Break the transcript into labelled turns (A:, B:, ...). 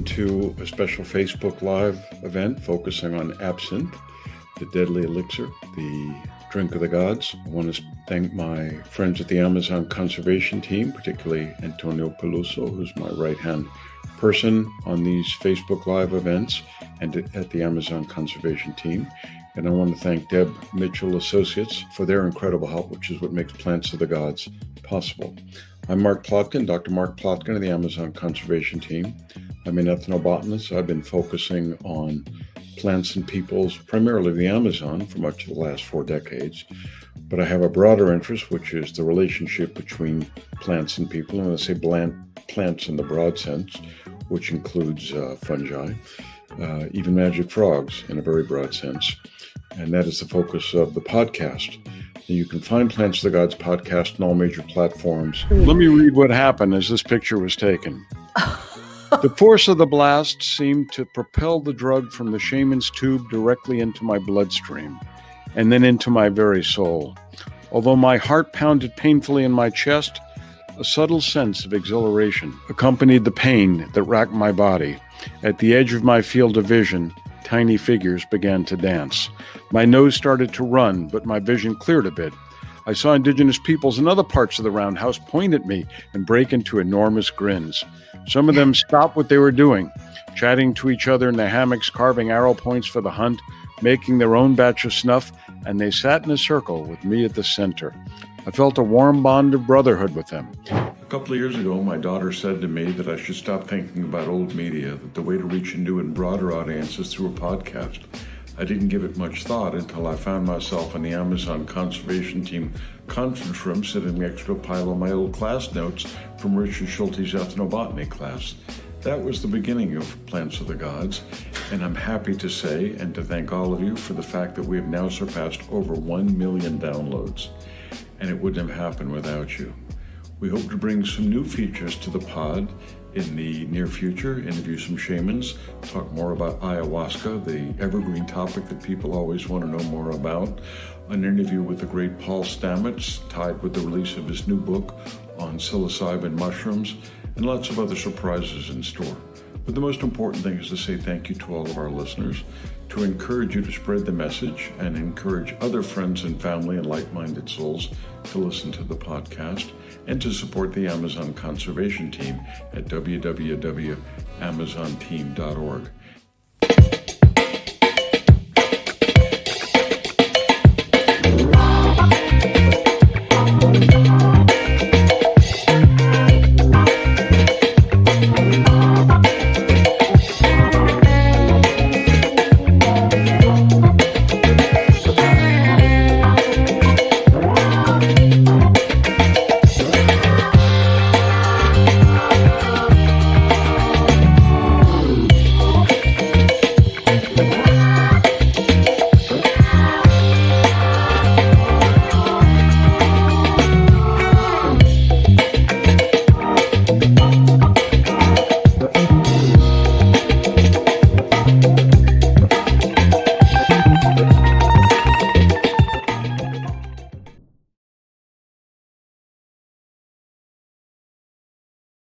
A: To a special Facebook Live event focusing on absinthe, the deadly elixir, the drink of the gods. I want to thank my friends at the Amazon Conservation Team, particularly Antonio Peluso, who's my right-hand person on these Facebook Live events and at the Amazon Conservation Team. And I want to thank Deborah Mitchell Associates for their incredible help, which is what makes Plants of the Gods possible. I'm Mark Plotkin, Dr. Mark Plotkin of the Amazon Conservation Team. I'm an ethnobotanist. I've been focusing on plants and peoples, primarily the Amazon, for much of the last 4 decades. But I have a broader interest, which is the relationship between plants and people. And when I say plants in the broad sense, which includes fungi, even magic frogs in a very broad sense. And that is the focus of the podcast. You can find Plants of the Gods podcast on all major platforms. Let me read what happened as this picture was taken. The force of the blast seemed to propel the drug from the shaman's tube directly into my bloodstream, and then into my very soul. Although my heart pounded painfully in my chest, a subtle sense of exhilaration accompanied the pain that racked my body. At the edge of my field of vision, tiny figures began to dance. My nose started to run, but my vision cleared a bit. I saw indigenous peoples in other parts of the roundhouse point at me and break into enormous grins. Some of them stopped what they were doing, chatting to each other in their hammocks, carving arrow points for the hunt, making their own batch of snuff, and they sat in a circle with me at the center. I felt a warm bond of brotherhood with them. A couple of years ago, my daughter said to me that I should stop thinking about old media, that the way to reach a new and broader audience is through a podcast. I didn't give it much thought until I found myself in the Amazon Conservation Team conference room sitting next to a pile of my old class notes from Richard Schulte's ethnobotany class. That was the beginning of Plants of the Gods, and I'm happy to say and to thank all of you for the fact that we have now surpassed over 1 million downloads, and it wouldn't have happened without you. We hope to bring some new features to the pod in the near future, interview some shamans, talk more about ayahuasca, the evergreen topic that people always want to know more about, an interview with the great Paul Stamets, tied with the release of his new book on psilocybin mushrooms, and lots of other surprises in store. But the most important thing is to say thank you to all of our listeners, to encourage you to spread the message and encourage other friends and family and like-minded souls to listen to the podcast, and to support the Amazon Conservation Team at www.amazonteam.org.